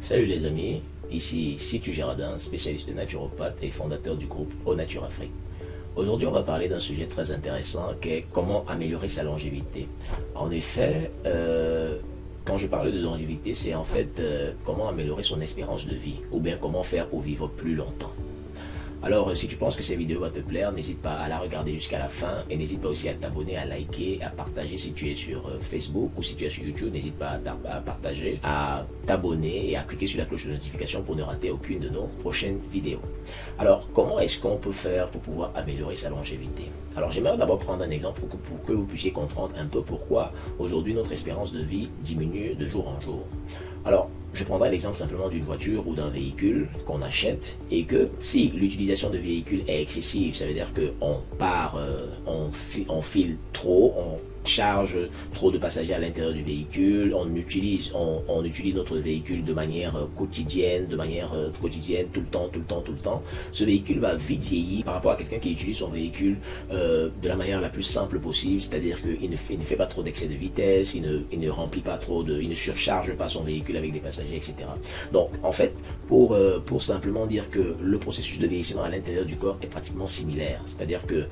Salut les amis, ici Situ Girardin, spécialiste naturopathe et fondateur du groupe Au Nature Afrique. Aujourd'hui, on va parler d'un sujet très intéressant qui est comment améliorer sa longévité. En effet, quand je parle de longévité, c'est en fait comment améliorer son espérance de vie ou bien comment faire pour vivre plus longtemps. Alors, si tu penses que cette vidéo va te plaire, n'hésite pas à la regarder jusqu'à la fin et n'hésite pas aussi à t'abonner, à liker, à partager si tu es sur Facebook ou si tu es sur YouTube. N'hésite pas à partager, à t'abonner et à cliquer sur la cloche de notification pour ne rater aucune de nos prochaines vidéos. Alors, comment est-ce qu'on peut faire pour pouvoir améliorer sa longévité? Alors, j'aimerais d'abord prendre un exemple pour que vous puissiez comprendre un peu pourquoi aujourd'hui notre espérance de vie diminue de jour en jour. Alors, je prendrai l'exemple simplement d'une voiture ou d'un véhicule qu'on achète et que si l'utilisation de véhicules est excessive, ça veut dire qu'on part, on file trop, on charge trop de passagers à l'intérieur du véhicule, on utilise notre véhicule de manière quotidienne, tout le temps. Ce véhicule va vite vieillir par rapport à quelqu'un qui utilise son véhicule de la manière la plus simple possible, c'est-à-dire qu'il ne fait pas trop d'excès de vitesse, il ne remplit pas trop il ne surcharge pas son véhicule avec des passagers, etc. Donc, en fait, pour simplement dire que le processus de vieillissement à l'intérieur du corps est pratiquement similaire, c'est-à-dire que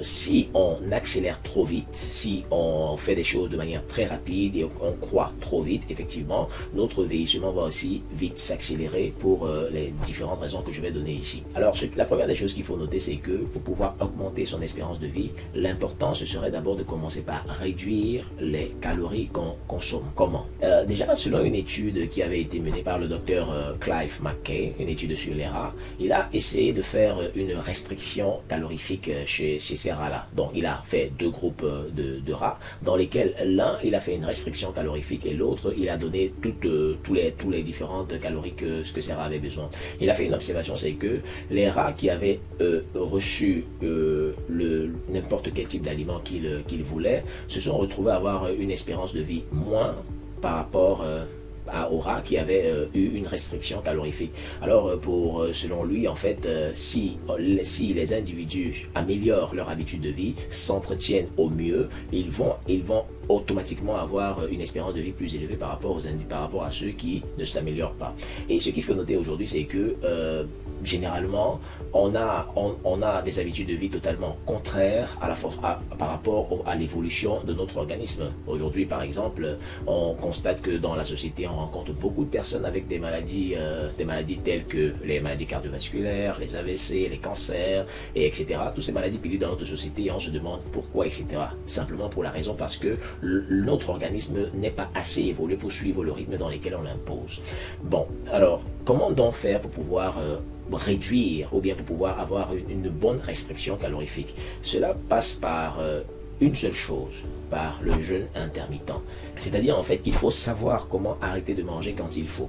si on accélère trop vite, si on fait des choses de manière très rapide et on croît trop vite, effectivement, notre vieillissement va aussi vite s'accélérer pour les différentes raisons que je vais donner ici. Alors, la première des choses qu'il faut noter, c'est que pour pouvoir augmenter son espérance de vie, l'important, ce serait d'abord de commencer par réduire les calories qu'on consomme. Comment? Déjà, selon une étude qui avait été menée par le docteur Clive McKay, une étude sur les rats, il a essayé de faire une restriction calorifique chez ces rats-là. Donc, il a fait deux groupes de rats, dans lesquels l'un, il a fait une restriction calorifique et l'autre, il a donné tous les différentes calories que ces rats avaient besoin. Il a fait une observation, c'est que les rats qui avaient reçu n'importe quel type d'aliment qu'ils voulaient, se sont retrouvés à avoir une espérance de vie moins par rapport aux rats qui avaient eu une restriction calorifique. Alors, selon lui, en fait, si les individus améliorent leur habitude de vie, s'entretiennent au mieux, ils vont automatiquement avoir une espérance de vie plus élevée par rapport à ceux qui ne s'améliorent pas. Et ce qu'il faut noter aujourd'hui, c'est que généralement, on a des habitudes de vie totalement contraires par rapport à l'évolution de notre organisme. Aujourd'hui, par exemple, on constate que dans la société, on rencontre beaucoup de personnes avec des maladies telles que les maladies cardiovasculaires, les AVC, les cancers, etc. Toutes ces maladies pilulent dans notre société et on se demande pourquoi, etc. Simplement pour la raison parce que notre organisme n'est pas assez évolué pour suivre le rythme dans lequel on l'impose. Bon, alors, comment donc faire pour pouvoir réduire ou bien pour pouvoir avoir une bonne restriction calorifique? Cela passe par une seule chose, par le jeûne intermittent. C'est-à-dire en fait qu'il faut savoir comment arrêter de manger quand il faut.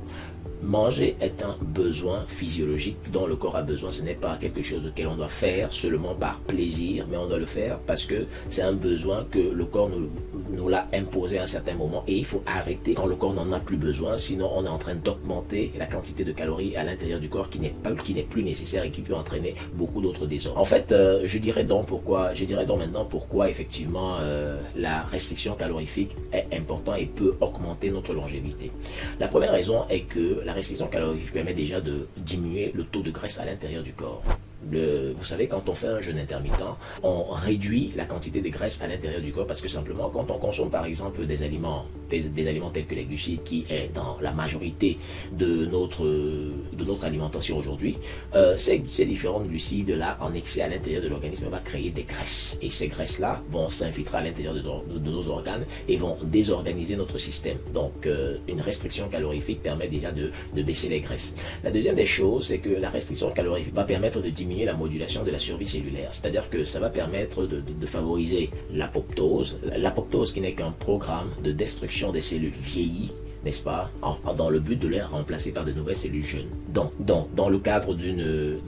Manger est un besoin physiologique dont le corps a besoin. Ce n'est pas quelque chose auquel on doit faire seulement par plaisir, mais on doit le faire parce que c'est un besoin que le corps nous l'a imposé à un certain moment et il faut arrêter quand le corps n'en a plus besoin, sinon on est en train d'augmenter la quantité de calories à l'intérieur du corps qui n'est plus nécessaire et qui peut entraîner beaucoup d'autres désordres. En fait, je dirais donc maintenant pourquoi effectivement la restriction calorifique est importante et peut augmenter notre longévité. La première raison est que la restriction calorique permet déjà de diminuer le taux de graisse à l'intérieur du corps. Vous savez, quand on fait un jeûne intermittent, on réduit la quantité de graisse à l'intérieur du corps parce que simplement, quand on consomme par exemple des aliments tels que les glucides, qui est dans la majorité de notre alimentation aujourd'hui, ces différents glucides-là en excès à l'intérieur de l'organisme va créer des graisses. Et ces graisses-là vont s'infiltrer à l'intérieur de nos organes et vont désorganiser notre système. Donc, une restriction calorifique permet déjà de baisser les graisses. La deuxième des choses, c'est que la restriction calorifique va permettre de diminuer la modulation de la survie cellulaire. C'est-à-dire que ça va permettre de favoriser l'apoptose. L'apoptose qui n'est qu'un programme de destruction des cellules vieillies, n'est-ce pas, dans le but de les remplacer par de nouvelles cellules jeunes. Donc, dans le cadre d'une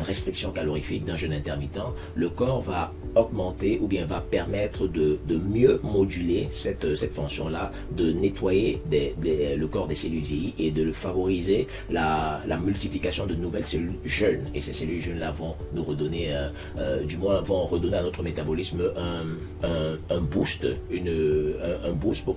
restriction calorifique, d'un jeûne intermittent, le corps va augmenter ou bien va permettre de mieux moduler cette fonction-là, de nettoyer le corps des cellules vieillies et de favoriser la multiplication de nouvelles cellules jeunes. Et ces cellules jeunes-là vont nous redonner, vont redonner à notre métabolisme un boost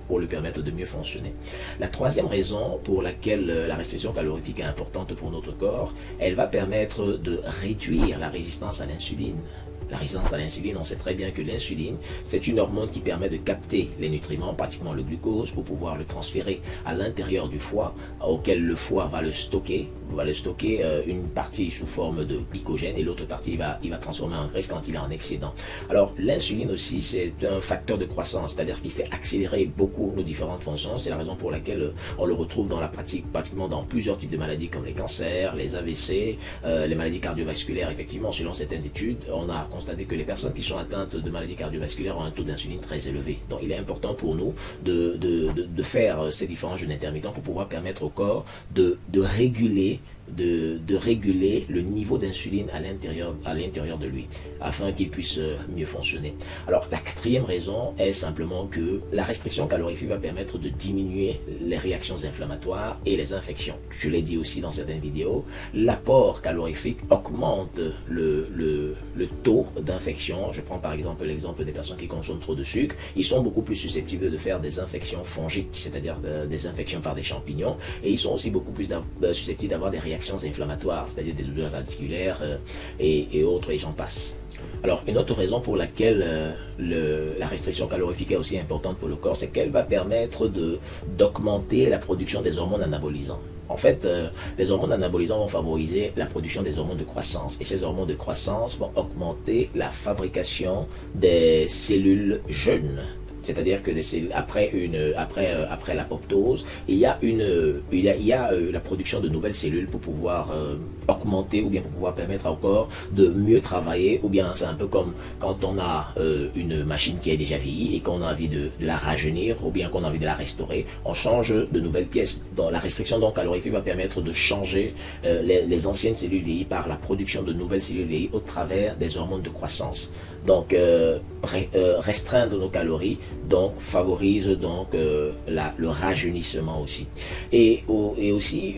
pour lui permettre permettre de mieux fonctionner. La troisième raison pour laquelle la restriction calorifique est importante pour notre corps, elle va permettre de réduire la résistance à l'insuline. La résistance à l'insuline, on sait très bien que l'insuline, c'est une hormone qui permet de capter les nutriments, pratiquement le glucose, pour pouvoir le transférer à l'intérieur du foie, auquel le foie va le stocker une partie sous forme de glycogène et l'autre partie il va transformer en graisse quand il est en excédent. Alors l'insuline aussi, c'est un facteur de croissance, c'est-à-dire qu'il fait accélérer beaucoup nos différentes fonctions. C'est la raison pour laquelle on le retrouve dans la pratique, pratiquement dans plusieurs types de maladies comme les cancers, les AVC, les maladies cardiovasculaires. Effectivement, selon certaines études, on a constaté que les personnes qui sont atteintes de maladies cardiovasculaires ont un taux d'insuline très élevé. Donc il est important pour nous de faire ces différents jeûnes intermittents pour pouvoir permettre au corps de réguler le niveau d'insuline à l'intérieur de lui, afin qu'il puisse mieux fonctionner. Alors la quatrième raison est simplement que la restriction calorifique va permettre de diminuer les réactions inflammatoires et les infections. Je l'ai dit aussi dans certaines vidéos, l'apport calorifique augmente le taux d'infection. Je prends par exemple l'exemple des personnes qui consomment trop de sucre. Ils sont beaucoup plus susceptibles de faire des infections fongiques, c'est-à-dire des infections par des champignons, et ils sont aussi beaucoup plus susceptibles d'avoir des réactions inflammatoires, c'est-à-dire des douleurs articulaires et autres, et j'en passe. Alors, une autre raison pour laquelle la restriction calorifique est aussi importante pour le corps, c'est qu'elle va permettre d'augmenter la production des hormones anabolisants. En fait, les hormones anabolisants vont favoriser la production des hormones de croissance. Et ces hormones de croissance vont augmenter la fabrication des cellules jeunes. C'est-à-dire que après l'apoptose, il y a la production de nouvelles cellules pour pouvoir augmenter ou bien pour pouvoir permettre au corps de mieux travailler, ou bien c'est un peu comme quand on a une machine qui est déjà vieillie et qu'on a envie de la rajeunir ou bien qu'on a envie de la restaurer, on change de nouvelles pièces. Donc, la restriction calorifique va permettre de changer les anciennes cellules vieillies par la production de nouvelles cellules vieillies au travers des hormones de croissance. Donc restreindre nos calories favorise le rajeunissement aussi. Et aussi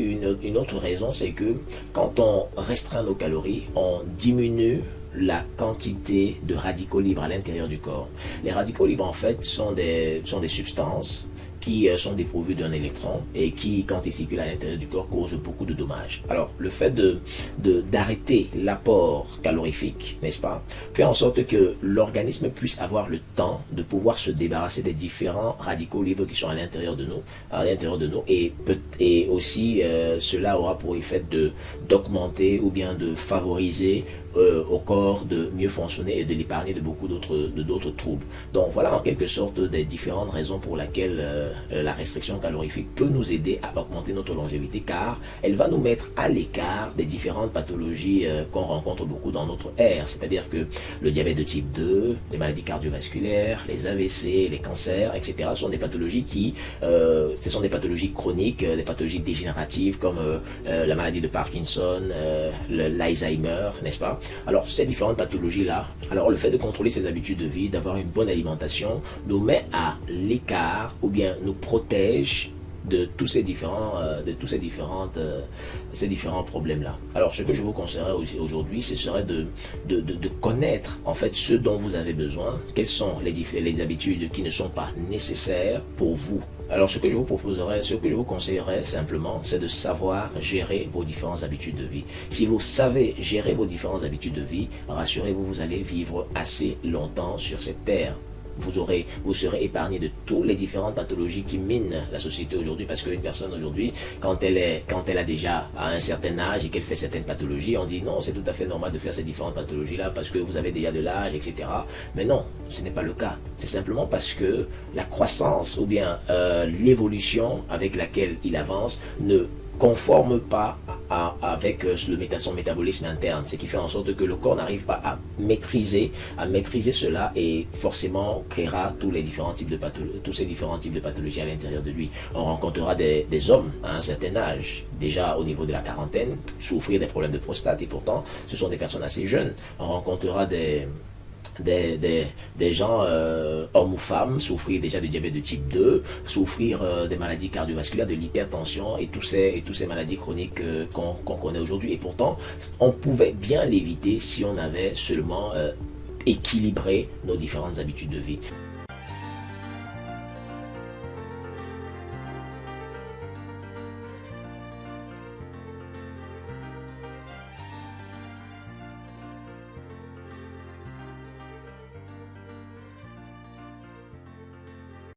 une autre raison, c'est que quand on restreint nos calories, on diminue la quantité de radicaux libres à l'intérieur du corps. Les radicaux libres en fait sont des substances qui sont dépourvus d'un électron et qui, quand ils circulent à l'intérieur du corps, causent beaucoup de dommages. Alors, le fait d'arrêter l'apport calorifique, n'est-ce pas, fait en sorte que l'organisme puisse avoir le temps de pouvoir se débarrasser des différents radicaux libres qui sont à l'intérieur de nous, et aussi cela aura pour effet d'augmenter ou bien de favoriser au corps de mieux fonctionner et de l'épargner de beaucoup d'autres troubles. Donc voilà en quelque sorte des différentes raisons pour lesquelles la restriction calorifique peut nous aider à augmenter notre longévité, car elle va nous mettre à l'écart des différentes pathologies qu'on rencontre beaucoup dans notre ère, c'est-à-dire que le diabète de type 2, les maladies cardiovasculaires, les AVC, les cancers, etc. sont des pathologies ce sont des pathologies chroniques, des pathologies dégénératives comme la maladie de Parkinson, l'Alzheimer, n'est-ce pas? Alors, ces différentes pathologies-là, alors le fait de contrôler ses habitudes de vie, d'avoir une bonne alimentation, nous met à l'écart ou bien nous protège de tous ces différents problèmes-là. Alors, ce que je vous conseillerais aussi aujourd'hui, ce serait de connaître en fait ce dont vous avez besoin, quelles sont les habitudes qui ne sont pas nécessaires pour vous. Alors, ce que je vous conseillerais simplement, c'est de savoir gérer vos différentes habitudes de vie. Si vous savez gérer vos différentes habitudes de vie, rassurez-vous, vous allez vivre assez longtemps sur cette terre. Vous serez épargné de toutes les différentes pathologies qui minent la société aujourd'hui, parce qu'une personne aujourd'hui, quand elle a déjà à un certain âge et qu'elle fait certaines pathologies, on dit non, c'est tout à fait normal de faire ces différentes pathologies-là parce que vous avez déjà de l'âge, etc. Mais non, ce n'est pas le cas. C'est simplement parce que la croissance ou bien l'évolution avec laquelle il avance ne conforme pas avec son métabolisme interne, ce qui fait en sorte que le corps n'arrive pas à maîtriser cela, et forcément créera tous ces différents types de pathologies à l'intérieur de lui. On rencontrera des hommes à un certain âge, déjà au niveau de la quarantaine, souffrir des problèmes de prostate, et pourtant ce sont des personnes assez jeunes. On rencontrera des gens, hommes ou femmes, souffrir déjà de diabète de type 2, souffrir des maladies cardiovasculaires, de l'hypertension et toutes ces maladies chroniques qu'on connaît aujourd'hui. Et pourtant, on pouvait bien l'éviter si on avait seulement équilibré nos différentes habitudes de vie.